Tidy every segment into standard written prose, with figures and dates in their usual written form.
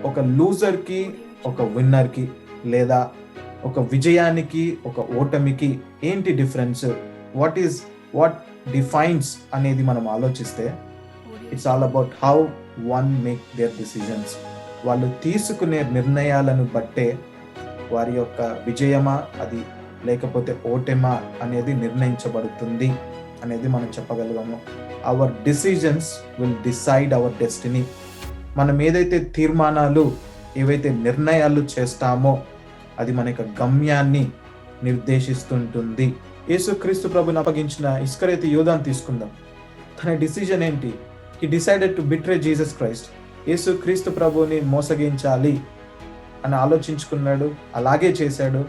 ఒక లూజర్‌కి, ఒక విన్నర్‌కి లేదా ఒక విజయానికి, ఒక ఓటమికి ఏంటి డిఫరెన్స్? వాట్ డిఫైన్స్ అనేది మనం ఆలోచిస్తే it's all about how one make their decisions. వాళ్ళు తీసుకునే నిర్ణయాలను బట్టే వారి యొక్క విజయమా అది లేకపోతే ఓటమా అనేది నిర్ణయించబడుతుంది అనేది మనం చెప్పగలము. Our decisions will decide our destiny. మనం ఏదైతే తీర్మానాలు, ఏవైతే నిర్ణయాలు చేస్తామో అది మన యొక్క గమ్యాన్ని నిర్దేశిస్తుంటుంది. యేసుక్రీస్తు ప్రభుని అప్పగించిన ఇస్కరియోతు యూదాను తీసుకుందాం. తన డిసిజన్ ఏంటి? He decided to betray Jesus Christ. యేసుక్రీస్తు ప్రభుని మోసగించాలి అని ఆలోచించుకున్నాడు, అలాగే చేశాడు.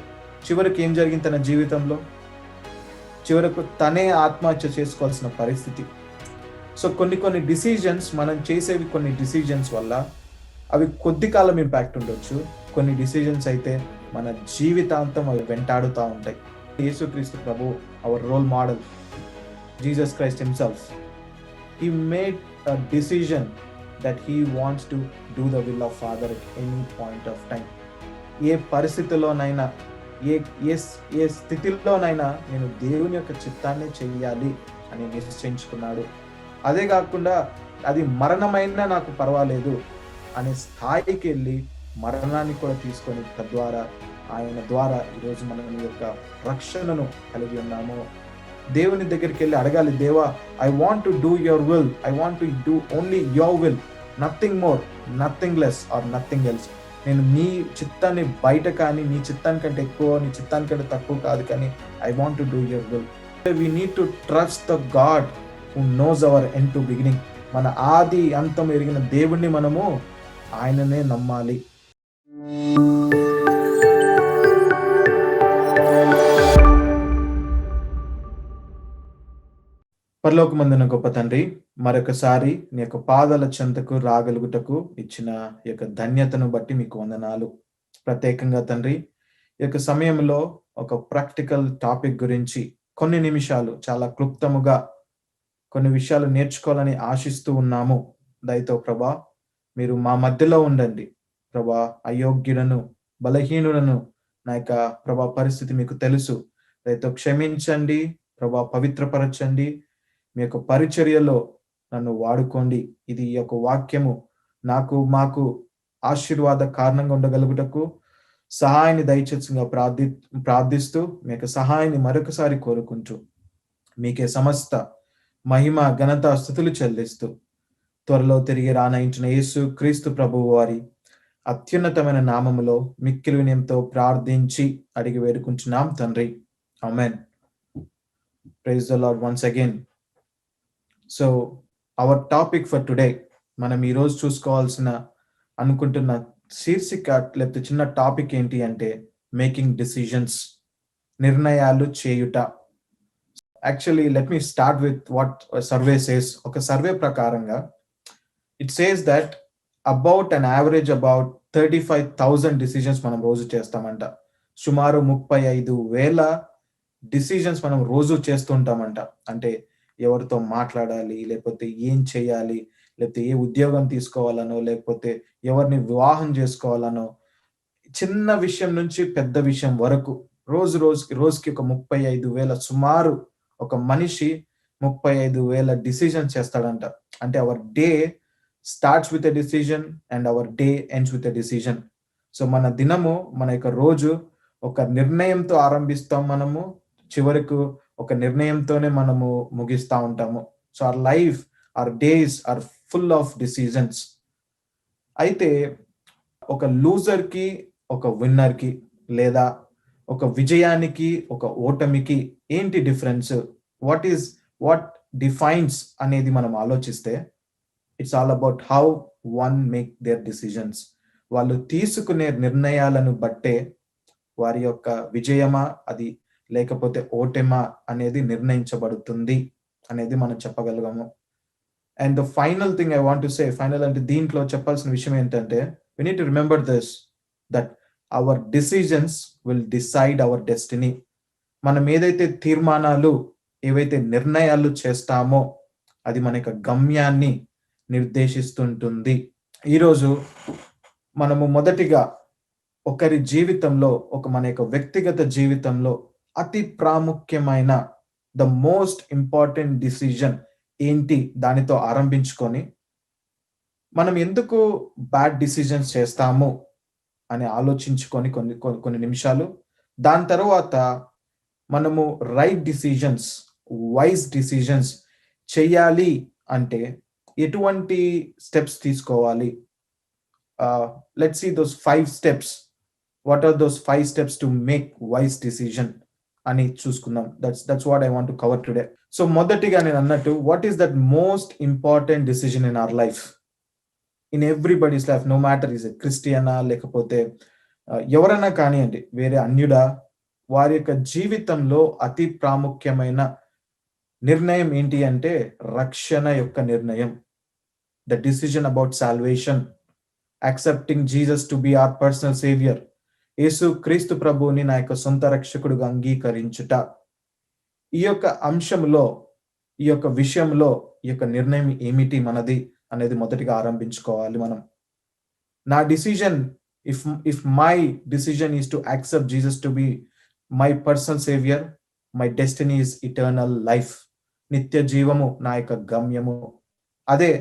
చివరికి ఏం జరిగింది తన జీవితంలో? చివరకు తనే ఆత్మహత్య చేసుకోవాల్సిన పరిస్థితి. సో కొన్ని డిసిజన్స్, మనం చేసేవి కొన్ని డిసిజన్స్ వల్ల అవి కొద్ది కాలం ఇంపాక్ట్ ఉండొచ్చు. కొన్ని డిసిజన్స్ అయితే మన జీవితాంతం అవి వెంటాడుతూ ఉంటాయి. యేసుక్రీస్తు ప్రభు, our role model, Jesus Christ himself, he made a decision that he wants to do the will of Father at any point of time. ఏ పరిస్థితిలోనైనా, ఏ స్థితిలోనైనా నేను దేవుని యొక్క చిత్తాన్ని చెయ్యాలి అని నిశ్చయించుకున్నాడు. అదే కాకుండా అది మరణమైనా నాకు పర్వాలేదు అనే స్థాయికి వెళ్ళి మరణాన్ని కూడా తీసుకొని తద్వారా ఆయన ద్వారా ఈరోజు మనం ఈ యొక్క రక్షణను కలిగి ఉన్నాము. దేవుని దగ్గరికి వెళ్ళి అడగాలి, దేవా, I want to do your will, I want to do only your will, nothing more, nothing less or nothing else. నేను నీ చిత్తాన్ని బయట కానీ, నీ చిత్తానికంటే ఎక్కువ, నీ చిత్తానికంటే తక్కువ కాదు, కానీ I want to do your will. We need to trust the God who knows our end to beginning. మన ఆది అంతం ఎరిగిన దేవుణ్ణి మనము ఆయననే నమ్మాలి. పరలోకమందున గొప్ప తండ్రి, మరొకసారి నీ యొక్క పాదాల చెంతకు రాగలుగుటకు ఇచ్చిన ఈ యొక్క ధన్యతను బట్టి మీకు వందనాలు. ప్రత్యేకంగా తండ్రి, ఈ యొక్క సమయంలో ఒక ప్రాక్టికల్ టాపిక్ గురించి కొన్ని నిమిషాలు చాలా క్లుప్తముగా కొన్ని విషయాలు నేర్చుకోవాలని ఆశిస్తూ ఉన్నాము. దయతో ప్రభా, మీరు మా మధ్యలో ఉండండి. ప్రభా, అయోగ్యులను, బలహీనులను, నా యొక్క ప్రభా పరిస్థితి మీకు తెలుసు. దయతో క్షమించండి ప్రభా, పవిత్రపరచండి. మీ యొక్క పరిచర్యలో నన్ను వాడుకోండి. ఇది ఈ యొక్క వాక్యము మాకు ఆశీర్వాద కారణంగా ఉండగలుగుటకు సహాయాన్ని దయచేసిందిగా ప్రార్థిస్తూ మీ యొక్క సహాయాన్ని మరొకసారి కోరుకుంటూ మీకే సమస్త మహిమ, ఘనత, స్తుతులు చెల్లిస్తూ త్వరలో తిరిగి రానయించిన యేసు క్రీస్తు ప్రభువు వారి అత్యున్నతమైన నామములో మిక్కిలి వినయంతో ప్రార్థించి అడిగి వేడుకుంటున్నాం తండ్రి. Amen. Praise the Lord once again. So our topic for today, మనం ఈరోజు అనుకుంటున్న శీర్షిక లేకపోతే చిన్న టాపిక్ ఏంటి అంటే మేకింగ్ డిసిజన్స్, నిర్ణయాలు చేయుట. Actually let me start with what survey says. ఒక సర్వే ప్రకారంగా it says that about an average about 35,000 decisions మనం రోజు చేస్తామంట. సుమారు 35,000 డిసిజన్స్ మనం రోజు చేస్తుంటామంట. అంటే ఎవరితో మాట్లాడాలి, లేకపోతే ఏం చేయాలి, లేకపోతే ఏ ఉద్యోగం తీసుకోవాలనో, లేకపోతే ఎవరిని వివాహం చేసుకోవాలనో, చిన్న విషయం నుంచి పెద్ద విషయం వరకు రోజుకి ఒక 35,000, సుమారు ఒక మనిషి 35,000 డిసిజన్ చేస్తాడంట. అంటే hour day starts with a decision and hour day ends with a decision. So మన దినము, మన యొక్క రోజు ఒక నిర్ణయంతో ఆరంభిస్తాం, మనము చివరకు ఒక నిర్ణయంతోనే మనము ముగిస్తూ ఉంటాము. So our life, our days are full of decisions. అయితే ఒక లూజర్కి, ఒక విన్నర్కి లేదా ఒక విజయానికి, ఒక ఓటమికి ఏంటి డిఫరెన్స్? వాట్ డిఫైన్స్ అనేది మనం ఆలోచిస్తే it's all about how one make their decisions. వాళ్ళు తీసుకునే నిర్ణయాలను బట్టే వారి యొక్క విజయమా అది లేకపోతే ఓటమా అనేది నిర్ణయించబడుతుంది అనేది మనం చెప్పగలము. And the final thing I want to say, final అంటే దీంట్లో చెప్పాల్సిన విషయం ఏంటంటే, we need to remember this, that our decisions will decide our destiny. మనం ఏదైతే తీర్మానాలు, ఏవైతే నిర్ణయాలు చేస్తామో అది మన యొక్క గమ్యాన్ని నిర్దేశిస్తుంటుంది. ఈరోజు మనము మొదటిగా ఒకరి జీవితంలో, మన యొక్క వ్యక్తిగత జీవితంలో అతి ప్రాముఖ్యమైన ద మోస్ట్ ఇంపార్టెంట్ డిసిజన్ ఏంటి? దానితో ఆరంభించుకొని, మనం ఎందుకు బ్యాడ్ డిసిజన్స్ చేస్తాము అని ఆలోచించుకొని కొన్ని నిమిషాలు, దాని తరువాత మనము రైట్ డిసిజన్స్, వైస్ డిసిజన్స్ చెయ్యాలి అంటే ఎటువంటి స్టెప్స్ తీసుకోవాలి? Let's see those 5 steps. What are those 5 steps to make wise decision అని చూసుకుందాం. That's what I want to cover today. So మొదటిగా నేను అన్నట్టు, what is that most important decision in our life? In everybody's life, no matter is a క్రిస్టియనా, లేకపోతే ఎవరైనా కానివ్వండి, వేరే అన్యుడా, వారి యొక్క జీవితంలో అతి ప్రాముఖ్యమైన నిర్ణయం ఏంటి అంటే రక్షణ యొక్క నిర్ణయం. The decision about salvation, accepting Jesus to be our personal saviour. యేసు క్రీస్తు ప్రభువుని నా యొక్క సొంత రక్షకుడుగా అంగీకరించుట. ఈ యొక్క అంశంలో, ఈ యొక్క విషయంలో, ఈ యొక్క నిర్ణయం ఏమిటి మనది అనేది మొదటిగా ఆరంభించుకోవాలి మనం. నా decision, if my decision is to accept Jesus to be my personal saviour, my destiny is eternal life. నిత్య జీవము నా యొక్క గమ్యము. అదే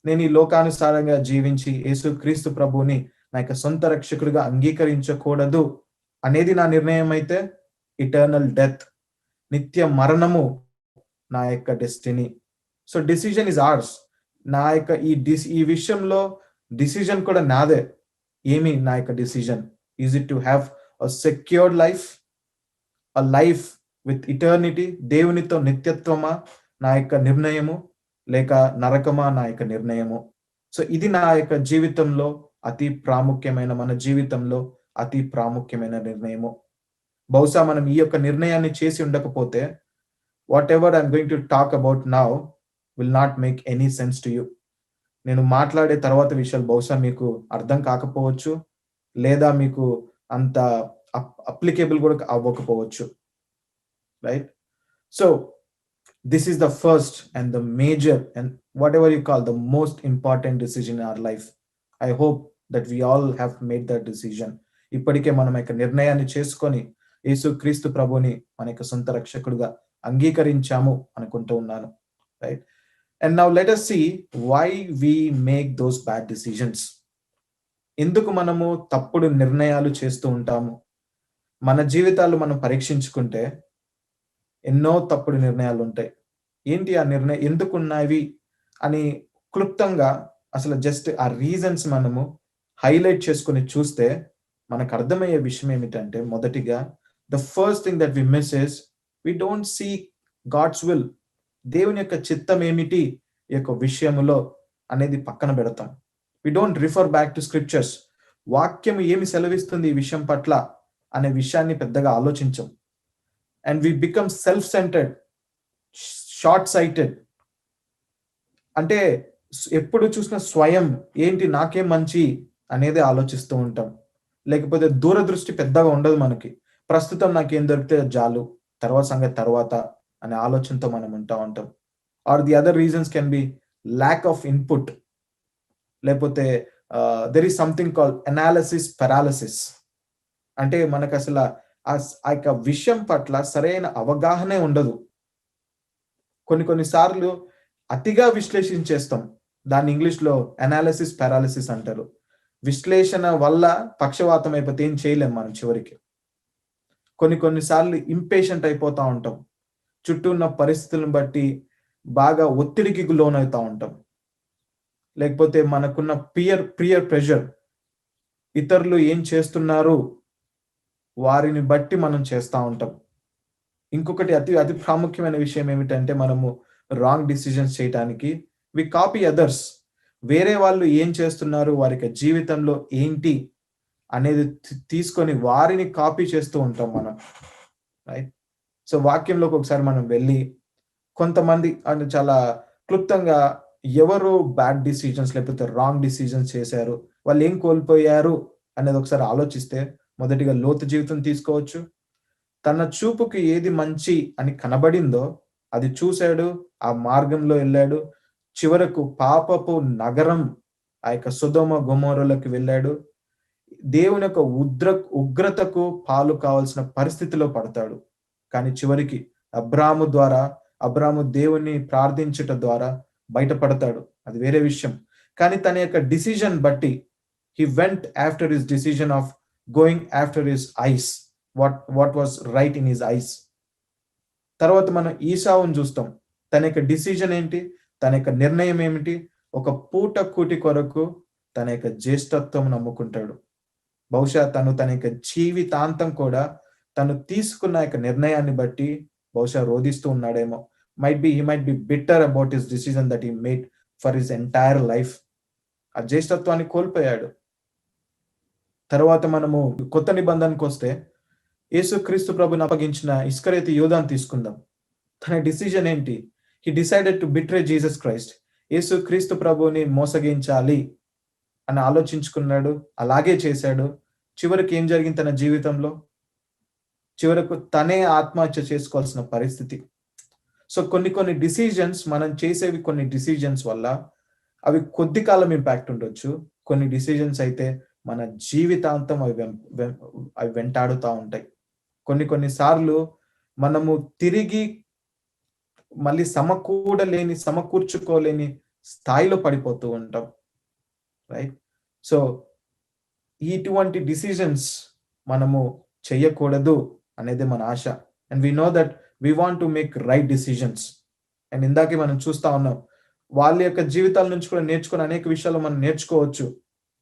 నేను ఈ లోకానుసారంగా జీవించి యేసు క్రీస్తు ప్రభువుని నా యొక్క సొంత రక్షకుడిగా అంగీకరించకూడదు అనేది నా నిర్ణయం అయితే, ఇటర్నల్ డెత్, నిత్య మరణము నా యొక్క డెస్టినీ. సో డిసిజన్ ఇస్ ఆర్స్. నా యొక్క ఈ విషయంలో డిసిజన్ కూడా నాదే. ఏమి నా యొక్క decision? Is it to have a secured life, a life with eternity, దేవునితో నిత్యత్వమా నా యొక్క నిర్ణయము, లేక నరకమా నా యొక్క నిర్ణయము? సో ఇది నా యొక్క జీవితంలో అతి ప్రాముఖ్యమైన, మన జీవితంలో అతి ప్రాముఖ్యమైన నిర్ణయము. బహుశా మనం ఈ యొక్క నిర్ణయాన్ని చేసి ఉండకపోతే, what ever I'm going to talk about now will not make any sense to you. నేను మాట్లాడే తర్వాత విషయాలు బహుశా మీకు అర్థం కాకపోవచ్చు, లేదా మీకు అంత అప్లికేబుల్ కూడా అవ్వకపోవచ్చు, right? So this is the first and the major, and whatever you call, the most important decision in our life. I hope that we all have made that decision. ఇప్పటికే మనం యొక్క నిర్ణయాన్ని చేసుకొని యేసు క్రీస్తు ప్రభుని మన యొక్క సొంత రక్షకుడిగా అంగీకరించాము అనుకుంటూ ఉన్నాను, right? And now let us see why we make those bad decisions. ఎందుకు మనము తప్పుడు నిర్ణయాలు చేస్తూ ఉంటాము? మన జీవితాలు మనం పరీక్షించుకుంటే ఎన్నో తప్పుడు నిర్ణయాలు ఉంటాయి. ఏంటి ఆ నిర్ణయం, ఎందుకున్నవి అని క్లుప్తంగా అసలు జస్ట్ ఆ రీజన్స్ మనము హైలైట్ చేసుకొని చూస్తే మనకు అర్థమయ్యే విషయం ఏమిటంటే, మొదటిగా the first thing that we miss is we don't see God's will. దేవుని యొక్క చిత్తం ఏమిటి ఈ యొక్క విషయములో అనేది పక్కన పెడతాం. We don't refer back to scriptures. వాక్యం ఏమి సెలవిస్తుంది ఈ విషయం పట్ల అనే విషయాన్ని పెద్దగా ఆలోచించం. And we become self centred, short sighted. అంటే ఎప్పుడు చూసిన స్వయం ఏంటి, నాకేం మంచి అనేది ఆలోచిస్తూ ఉంటాం. లేకపోతే దూరదృష్టి పెద్దగా ఉండదు మనకి. ప్రస్తుతం నాకేం దొరికితే చాలు, తర్వాత సంగతి తర్వాత అనే ఆలోచనతో మనం ఉంటాం. Or the other reasons can be lack of input, లేకపోతే there is something called analysis paralysis. అంటే మనకు అసలు ఆ యొక్క విషయం పట్ల సరైన అవగాహనే ఉండదు. కొన్ని సార్లు అతిగా విశ్లేషించేస్తాం. దాన్ని ఇంగ్లీష్లో అనాలిసిస్ పారాలిసిస్ అంటారు. విశ్లేషణ వల్ల పక్షవాతం అయిపోతే ఏం చేయలేం మనం చివరికి. కొన్ని సార్లు ఇంపేషెంట్ అయిపోతా ఉంటాం. చుట్టూ ఉన్న పరిస్థితులను బట్టి బాగా ఒత్తిడికి లోనవుతా ఉంటాం. లేకపోతే మనకున్న పియర్ ప్రెషర్, ఇతరులు ఏం చేస్తున్నారు వారిని బట్టి మనం చేస్తూ ఉంటాం. ఇంకొకటి అతి ప్రాముఖ్యమైన విషయం ఏమిటంటే, మనము రాంగ్ డిసిజన్స్ చేయడానికి వి కాపీ అదర్స్. వేరే వాళ్ళు ఏం చేస్తున్నారు, వారి జీవితంలో ఏంటి అనేది తీసుకొని వారిని కాపీ చేస్తూ ఉంటాం మనం, రైట్? సో వాక్యంలోకి ఒకసారి మనం వెళ్ళి కొంతమంది అంటే చాలా క్లుప్తంగా ఎవరు బ్యాడ్ డిసిజన్స్ లేకపోతే రాంగ్ డిసిజన్స్ చేశారు, వాళ్ళు ఏం కోల్పోయారు అనేది ఒకసారి ఆలోచిస్తే, మొదటిగా లోతు జీవితం తీసుకోవచ్చు. తన చూపుకి ఏది మంచి అని కనబడిందో అది చూశాడు, ఆ మార్గంలో వెళ్ళాడు, చివరకు పాపపు నగరం ఆ యొక్క సొదొమ గొమొర్రాలకు వెళ్ళాడు. దేవుని యొక్క ఉగ్రతకు పాలు కావాల్సిన పరిస్థితిలో పడతాడు. కానీ చివరికి అబ్రాము దేవుని ప్రార్థించుట ద్వారా బయటపడతాడు. అది వేరే విషయం. కానీ తన యొక్క డిసిజన్ బట్టి he went after his decision of going after his eyes, what was right in his eyes. తర్వాత మనం ఈసావుని చూస్తాం. తన యొక్క డిసిజన్ ఏంటి? తన యొక్క నిర్ణయం ఏమిటి? ఒక పూట కూటి కొరకు తన యొక్క జ్యేష్ఠత్వం నమ్ముకుంటాడు. బహుశా తన యొక్క జీవితాంతం కూడా తను తీసుకున్న యొక్క నిర్ణయాన్ని బట్టి బహుశా రోధిస్తూ ఉన్నాడేమో. he might be bitter about his decision that he made for his entire life. ఆ జ్యేష్ఠత్వాన్ని కోల్పోయాడు. తర్వాత మనము కొత్త నిబంధనకు వస్తే యేసుక్రీస్తు ప్రభుని అప్పగించిన ఇస్కరియోతు యూదాను తీసుకుందాం. తన డిసిజన్ ఏంటి? he decided to betray Jesus Christ. యేసుక్రీస్తు ప్రభుని మోసగించాలి అని ఆలోచించుకున్నాడు. అలాగే చేశాడు. చివరికి ఏం జరిగింది తన జీవితంలో? చివరకు తనే ఆత్మహత్య చేసుకోవాల్సిన పరిస్థితి. సో కొన్ని డిసిజన్స్, మనం చేసేవి కొన్ని డిసిజన్స్ వల్ల అవి కొద్ది కాలం ఇంపాక్ట్ ఉండొచ్చు. కొన్ని డిసిజన్స్ అయితే మన జీవితాంతం అవి వెంటాడుతూ ఉంటాయి. కొన్ని సార్లు మనము తిరిగి మళ్ళీ సమకూర్చుకోలేని స్థాయిలో పడిపోతూ ఉంటాం. రైట్? సో ఇటువంటి డిసిజన్స్ మనము చెయ్యకూడదు అనేది మన ఆశ. And we know that we want to make right decisions. And ఇందాకే మనం చూస్తా ఉన్నాం, వాళ్ళ యొక్క జీవితాల నుంచి కూడా నేర్చుకుని అనేక విషయాలు మనం నేర్చుకోవచ్చు.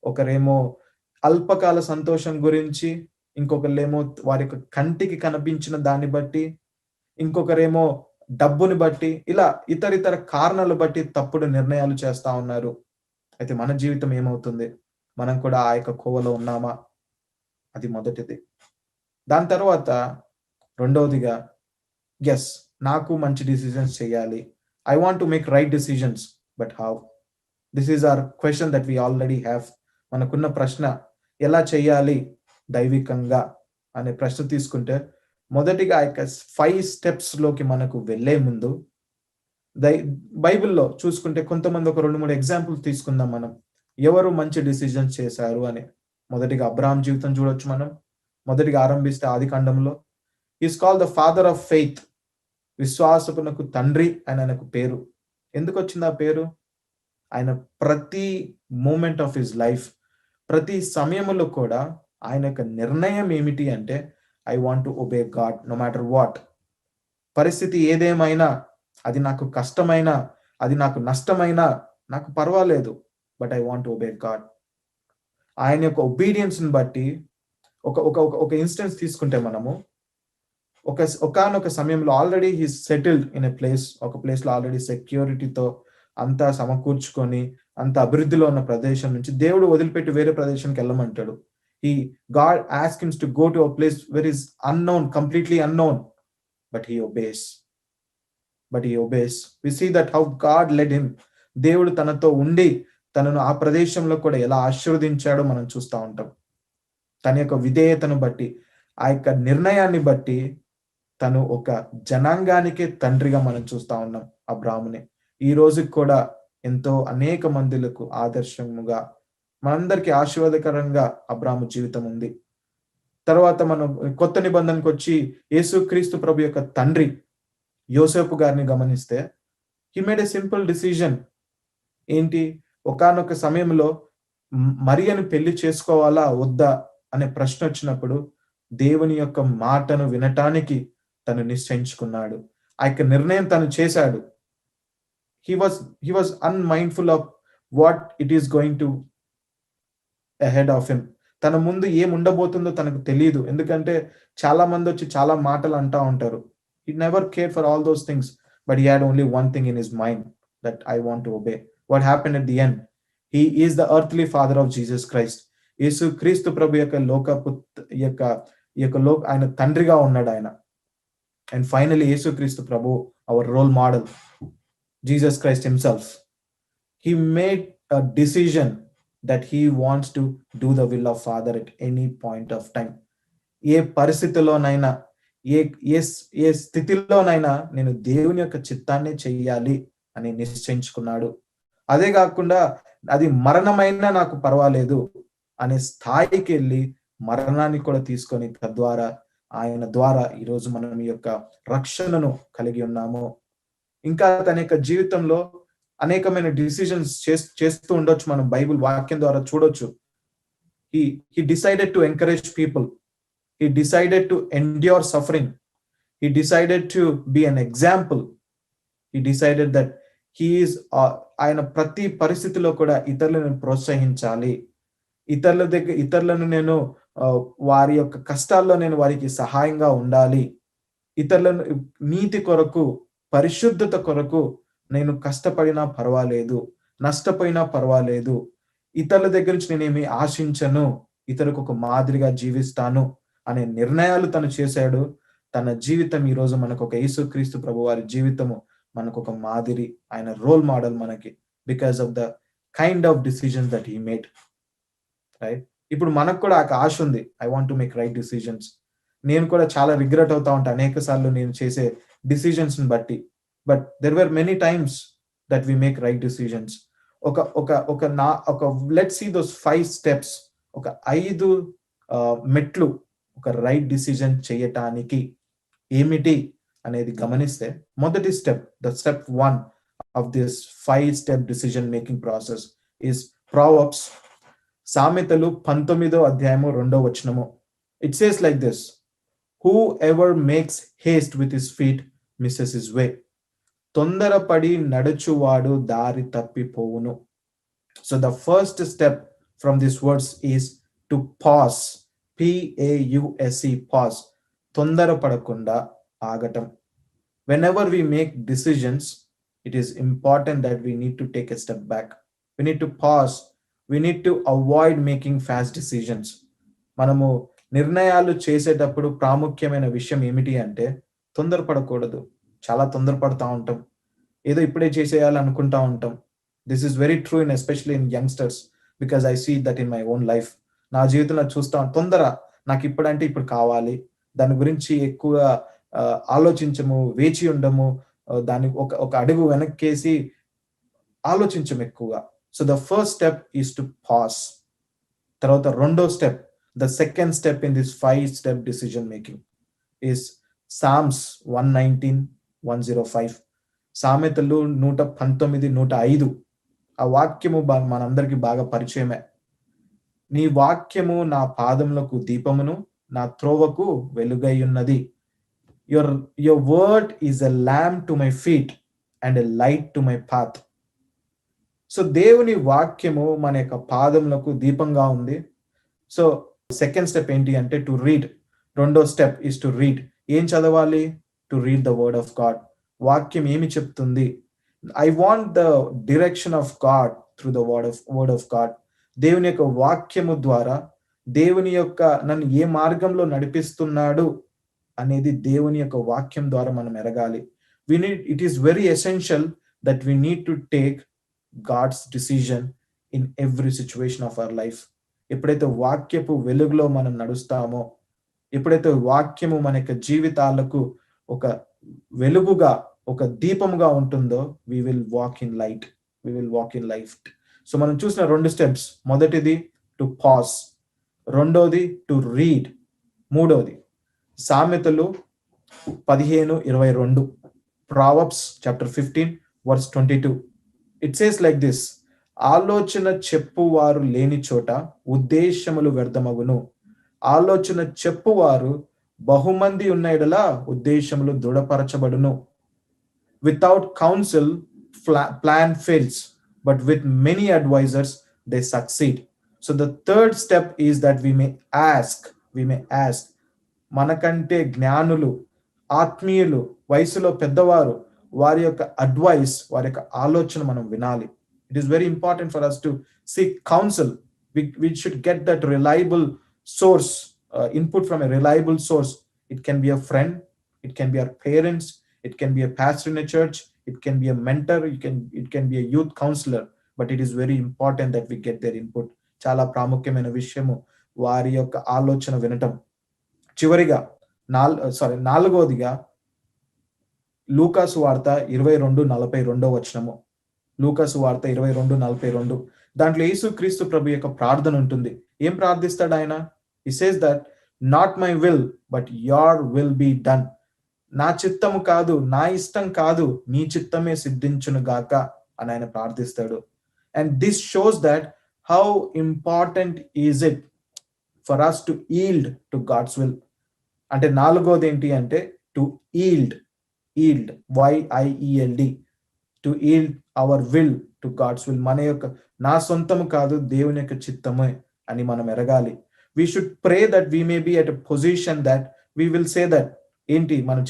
ఒకరేమో అల్పకాల సంతోషం గురించి, ఇంకొకరేమో వారి యొక్క కంటికి కనిపించిన దాన్ని బట్టి, ఇంకొకరేమో డబ్బుని బట్టి, ఇలా ఇతర కారణాలు బట్టి తప్పుడు నిర్ణయాలు చేస్తా ఉన్నారు. అయితే మన జీవితం ఏమవుతుంది? మనం కూడా ఆ యొక్క కోవలో ఉన్నామా? అది మొదటిది. దాని తర్వాత రెండవదిగా, ఎస్, నాకు మంచి డిసిజన్స్ చేయాలి. I want to make right decisions, but how? This is our question that we already have. మనకున్న ప్రశ్న, ఎలా చేయాలి దైవికంగా అనే ప్రశ్న తీసుకుంటే, మొదటిగా 5 steps లోకి మనకు వెళ్లే ముందు బైబిల్లో చూసుకుంటే కొంతమంది ఒక 2-3 ఎగ్జాంపుల్స్ తీసుకుందాం మనం. ఎవరు మంచి డిసిజన్స్ చేశారు అని. మొదటిగా అబ్రహాం జీవితం చూడొచ్చు మనం. మొదటిగా ఆరంభిస్తే ఆదికాండంలో, is called the father of faith. విశ్వాసపునకు తండ్రి అని ఆయనకు పేరు. ఎందుకు వచ్చింది ఆ పేరు? ఆయన ప్రతి మూమెంట్ ఆఫ్ హిస్ లైఫ్, ప్రతి సమయంలో కూడా ఆయన యొక్క నిర్ణయం ఏమిటి అంటే, I want to obey God no matter what. పరిస్థితి ఏదేమైనా, అది నాకు కష్టమైనా, అది నాకు నష్టమైనా నాకు పర్వాలేదు, but I want to obey God. ఆయన యొక్క ఒబీడియన్స్ని బట్టి ఒక ఇన్స్టెన్స్ తీసుకుంటే మనము, ఒకానొక సమయంలో already he settled in a place, ఒక ప్లేస్లో ఆల్రెడీ సెక్యూరిటీతో అంతా సమకూర్చుకొని అంత అభివృద్ధిలో ఉన్న ప్రదేశం నుంచి దేవుడు వదిలిపెట్టి వేరే ప్రదేశానికి వెళ్ళమంటాడు. God asks him to go to a place where is unknown, completely unknown, but he obeys. We see that how God led him. దేవుడు తనతో ఉండి తనను ఆ ప్రదేశంలో కూడా ఎలా ఆశీర్వదించాడో మనం చూస్తూ ఉంటాం. తన యొక్క విధేయతను బట్టి, ఆ యొక్క నిర్ణయాన్ని బట్టి తను ఒక జనాంగానికే తండ్రిగా మనం చూస్తా ఉన్నాం అబ్రాహాముని. ఈ రోజుకి కూడా ఎంతో అనేక మందులకు ఆదర్శముగా, మనందరికీ ఆశీర్వాదకరంగా అబ్రాహాము జీవితం ఉంది. తర్వాత మనం కొత్త నిబంధనకు వచ్చి యేసుక్రీస్తు ప్రభు యొక్క తండ్రి యోసేపు గారిని గమనిస్తే, he made a simple decision. ఏంటి? ఒకానొక సమయంలో మరియను పెళ్లి చేసుకోవాలా వద్దా అనే ప్రశ్న వచ్చినప్పుడు దేవుని యొక్క మాటను వినటానికి తను నిశ్చయించుకున్నాడు. ఆ యొక్క నిర్ణయం తను చేశాడు. he was unmindful of what it is going to ahead of him. తన ముందు ఏం ఉండబోతుందో తనకు తెలియదు. ఎందుకంటే చాలా మంది వచ్చి చాలా మాటలు అంటా ఉంటారు. He never cared for all those things, but he had only one thing in his mind, that I want to obey. What happened at the end? He is the earthly father of Jesus Christ. యేసు క్రీస్తు ప్రభు యొక్క ఆయన తండ్రిగా ఉన్నాడు ఆయన. And finally, యేసు క్రీస్తు ప్రభు, our role model, Jesus Christ himself, he made a decision that he wants to do the will of Father at any point of time. ఏ పరిస్థితిలోనైనా, ఏ స్థితిలోనైనా నేను దేవుని యొక్క చిత్తాన్ని చెయ్యాలి అని నిశ్చయించుకున్నాడు. అదే కాకుండా అది మరణమైనా నాకు పర్వాలేదు, అనే స్థాయికి వెళ్ళి మరణాన్ని కూడా తీసుకొని తద్వారా ఆయన ద్వారా ఈరోజు మనం ఈ యొక్క రక్షణను కలిగి ఉన్నాము. ఇంకా తన యొక్క జీవితంలో అనేకమైన డిసిజన్స్ చేస్తూ ఉండొచ్చు. మనం బైబిల్ వాక్యం ద్వారా చూడొచ్చు. he decided to encourage people. He decided to endure suffering. He decided to be an example. He decided that he is ఆయన ప్రతి పరిస్థితిలో కూడా ఇతరులను ప్రోత్సహించాలి. ఇతరులను నేను వారి యొక్క కష్టాల్లో నేను వారికి సహాయంగా ఉండాలి. ఇతరులను నీతి కొరకు, పరిశుద్ధత కొరకు నేను కష్టపడినా పర్వాలేదు, నష్టపోయినా పర్వాలేదు, ఇతరుల దగ్గర నుంచి నేనేమి ఆశించను, ఇతరులకు ఒక మాదిరిగా జీవిస్తాను అనే నిర్ణయాలు తను చేశాడు. తన జీవితం ఈరోజు మనకు ఒక యేసుక్రీస్తు ప్రభు వారి జీవితము మనకు ఒక మాదిరి, ఆయన రోల్ మోడల్ మనకి, because of the kind of decisions that he made. Right? ఇప్పుడు మనకు కూడా ఒక ఆశ ఉంది, I want to make right decisions. నేను కూడా చాలా రిగ్రెట్ అవుతా ఉంటాను అనేక సార్లు నేను చేసే డిసిజన్స్ ని బట్టి. But there were many times that we make right decisions. ఒక లెట్స్ సీ దోస్ 5 స్టెప్స్, ఒక 5 మెట్లు ఒక రైట్ డిసిజన్ చేయటానికి ఏమిటి అనేది గమనిస్తే, మొదటి step, the step 1 of this 5 step decision making process is Proverbs. సామెతలు 19వ అధ్యాయము 2వ వచనము. It says like this: whoever makes haste with his feet misses his way. తొందరపడి నడుచువాడు దారి తప్పిపోవును. So the first step from these words is to pause. P-A-U-S-E, pause. తొందరపడకుండా ఆగటం. Whenever we make decisions, it is important that we need to take a step back. We need to pause. We need to avoid making fast decisions. మనము నిర్ణయాలు చేసేటప్పుడు ప్రాముఖ్యమైన విషయం ఏమిటి అంటే తొందరపడకూడదు. చాలా తొందరపడతా ఉంటాం, ఏదో ఇప్పుడే చేసేయాలి అనుకుంటా ఉంటాం. This is very true in especially in youngsters, because I see that in my own life. నా జీవితంలో చూస్తా తొందర, నాకు ఇప్పుడంటే ఇప్పుడు కావాలి, దాని గురించి ఎక్కువ ఆలోచించము, వేచి ఉండము, దానికి ఒక అడుగు వెనక్కేసి ఆలోచించము ఎక్కువగా. So the first step is to pass. తర్వాత రెండో step, the second step in this 5-step decision making is Psalms 119:105. సామెతలు 119:105. ఆ వాక్యము మనందరికీ బాగా పరిచయమే. నీ వాక్యము నా పాదములకు దీపమును, నా త్రోవకు వెలుగై ఉన్నది. your word is a lamp to my feet and a light to my path. So దేవుని వాక్యము మన యొక్క పాదములకు దీపంగా ఉంది. సో సెకండ్ స్టెప్ ఏంటి అంటే టు రీడ్. రెండో స్టెప్ ఇస్ టు రీడ్. ఏం చదవాలి? To read the word of God. వాక్యం ఏమి చెప్తుంది? I want the direction of God through the word of God. దేవుని యొక్క వాక్యము ద్వారా దేవుని యొక్క నన్ను ఏ మార్గంలో నడిపిస్తున్నాడు అనేది దేవుని యొక్క వాక్యం ద్వారా మనం ఎరగాలి. It is very essential that we need to take God's decision in every situation of our life. ఎప్పుడైతే వాక్యపు వెలుగులో మనం నడుస్తామో, ఎప్పుడైతే వాక్యము మన యొక్క జీవితాలకు ఒక వెలుగుగా, ఒక దీపముగా ఉంటుందో, we will walk in light. We will walk in light. So మనం చూసిన 2 స్టెప్స్, మొదటిది టు పాస్, రెండోది టు రీడ్, మూడోది సామెతలు 15:22. Proverbs chapter 15 verse 22. It says like this: ఆలోచన చెప్పువారు లేని చోట ఉద్దేశములు వ్యర్థమగును. ఆలోచన చెప్పువారు బహుమంది ఉన్న ఎడల ఉద్దేశములు దృఢపరచబడును. Without counsel plan fails, but with many advisers they succeed. So the third step is that we may ask. మనకంటే జ్ఞానులు, ఆత్మీయులు, వయసులో పెద్దవారు, వారి యొక్క అడ్వైస్, వారి యొక్క ఆలోచన మనం వినాలి. It is very important for us to seek counsel. We should get that reliable source, input from a reliable source. It can be a friend, it can be our parents, it can be a pastor in a church, it can be a mentor, it can be a youth counselor. But it is very important that we get their input. చాలా ప్రాముఖ్యమైన విషయము వారి యొక్క ఆలోచన వినటం. చివరిగా నాలుగోదిగా లూకాసు వార్త 22:42. లూకాసు వార్త 22:42. దాంట్లో యేసుక్రీస్తు ప్రభు యొక్క ప్రార్థన ఉంటుంది. ఏం ప్రార్థిస్తాడు ఆయన? He says that not my will but your will be done. నా చిత్తము కాదు, నా ఇష్టం కాదు, నీ చిత్తమే సిద్ధించును గాక అని ఆయన ప్రార్థిస్తాడు. And this shows that how important is it for us to yield to God's will. అంటే నాలుగోది ఏంటి అంటే to yield YIELD, to yield our will to God's will. మన యొక్క నా సొంతము కాదు, దేవుని యొక్క చిత్తమే అని మనం ఎరగాలి. We should pray that we may be at a position that we will say that. ఏంటి మనం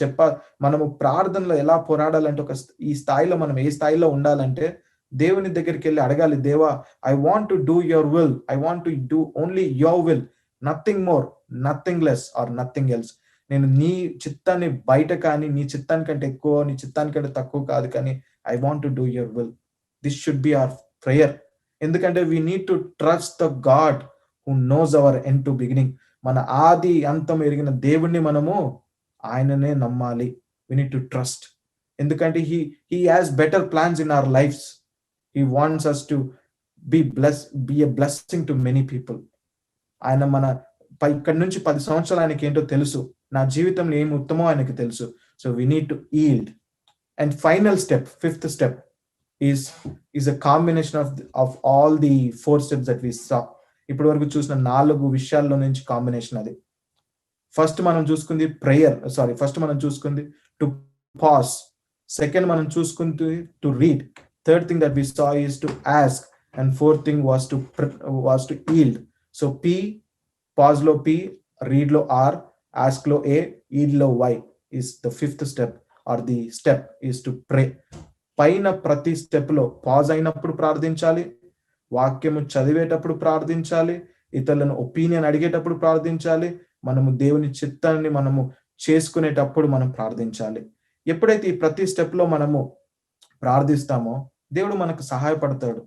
మనము ప్రార్థనలో ఎలా పోరాడాలంటే ఈ స్థాయిలో మనం ఏ స్థాయిలో ఉండాలంటే దేవుని దగ్గరికి వెళ్ళి అడగాలి, దేవా I want to do your will, I want to do only your will, nothing more, nothing less or nothing else. నేను నీ చిత్తాన్ని బయట కానీ, నీ చిత్తానికంటే ఎక్కువ, నీ చిత్తానికంటే తక్కువ కాదు, కానీ I want to do your will. This should be our prayer. ఎందుకంటే we need to trust the God who knows our end to beginning. మన ఆది అంతం ఎరిగిన దేవుణ్ణి మనము ఆయననే నమ్మాలి. We need to trust. ఎందుకంటే he has better plans in our lives. He wants us to be a blessing to many people. ఆయన ఇక్కడి నుంచి 10 సంవత్సరాలు ఆయనకి ఏంటో తెలుసు, నా జీవితంలో ఏమి ఉత్తమో ఆయనకి తెలుసు. So we need to yield. And final step, 5th step is a combination of all the 4 steps that we saw. ఇప్పటి వరకు చూసిన 4 విషయాల్లో నుంచి కాంబినేషన్ అది. ఫస్ట్ మనం చూసుకుంది ఫస్ట్ మనం చూసుకుంది టు పాస్. సెకండ్ మనం చూసుకుంది to read. Third thing that we saw is to ask. And fourth thing was to yield. So P, pause లో P, రీడ్ లో R, ఆస్క్ లో A, ఈల్డ్ లో Y is the 5th step, or the step is to pray. పైన ప్రతి step లో pause అయినప్పుడు ప్రార్థించాలి, వాక్యము చదివేటప్పుడు ప్రార్థించాలి, ఇతరులను ఒపీనియన్ అడిగేటప్పుడు ప్రార్థించాలి, మనము దేవుని చిత్తాన్ని మనము చేసుకునేటప్పుడు మనం ప్రార్థించాలి. ఎప్పుడైతే ఈ ప్రతి స్టెప్ లో మనము ప్రార్థిస్తామో దేవుడు మనకు సహాయపడతాడు.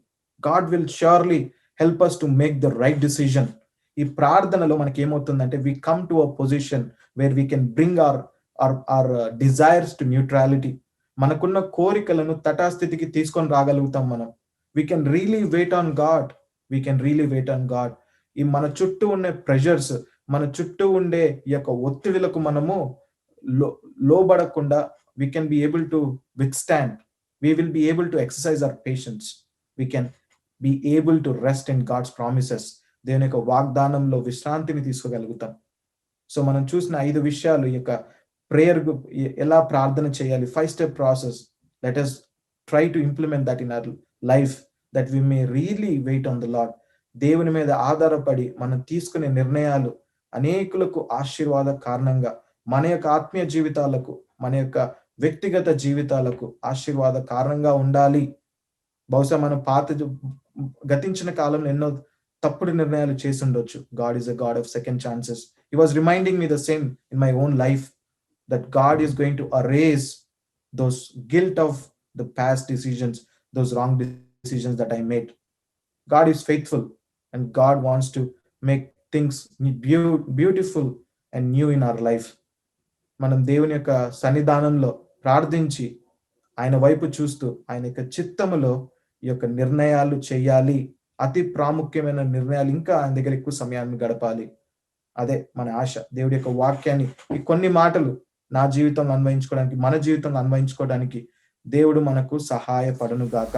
God will surely help us to make the right decision. ఈ ప్రార్థనలో మనకి ఏమవుతుందంటే we come to a position where we can bring our desires to neutrality. మనకున్న కోరికలను తటాస్థితికి తీసుకొని రాగలుగుతాం మనం. We can really wait on God. ఈ మన చుట్టూ ఉండే ప్రెషర్స్, మన చుట్టూ ఉండే ఈ యొక్క ఒత్తిడిలకు మనము లోబడకుండా we can be able to withstand. We will be able to exercise our patience. We can be able to rest in God's promises. దేవుని యొక్క వాగ్దానంలో విశ్రాంతిని తీసుకోగలుగుతాం. సో మనం చూసిన 5 విషయాలు, ఈ యొక్క ప్రేయర్ ఎలా ప్రార్థన చేయాలి, 5 step process. Let us try to implement that in our life, that we may really wait on the Lord. దేవుని మీద ఆధారపడి మనం తీసుకునే నిర్ణయాలు అనేకులకు ఆశీర్వాద కారణంగా, మన యొక్క ఆత్మీయ జీవితాలకు, మన యొక్క వ్యక్తిగత జీవితాలకు ఆశీర్వాద కారణంగా ఉండాలి. బహుశా మనం గతించిన కాలంలో ఎన్నో తప్పుడు నిర్ణయాలు చేసి ఉండొచ్చు. God is a God of second chances. He was reminding me the same in my own life, that God is going to erase those guilt of the past decisions, those wrong decisions that I made. God is faithful, and God wants to make things beautiful and new in our life. మనం దేవుని యొక్క సన్నిధానంలో ప్రార్థించి ఆయన వైపు చూస్తూ ఆయన యొక్క చిత్తములో ఈ యొక్క నిర్ణయాలు చేయాలి. అతి ప్రాముఖ్యమైన నిర్ణయాలు, ఇంకా ఆయన దగ్గర ఎక్కువ సమయాన్ని గడపాలి. అదే మన ఆశ. దేవుడి యొక్క వాక్యాన్ని, ఈ కొన్ని మాటలు నా జీవితంలో అన్వయించుకోవడానికి, మన జీవితంలో అన్వయించుకోవడానికి దేవుడు మనకు సహాయపడును గాక.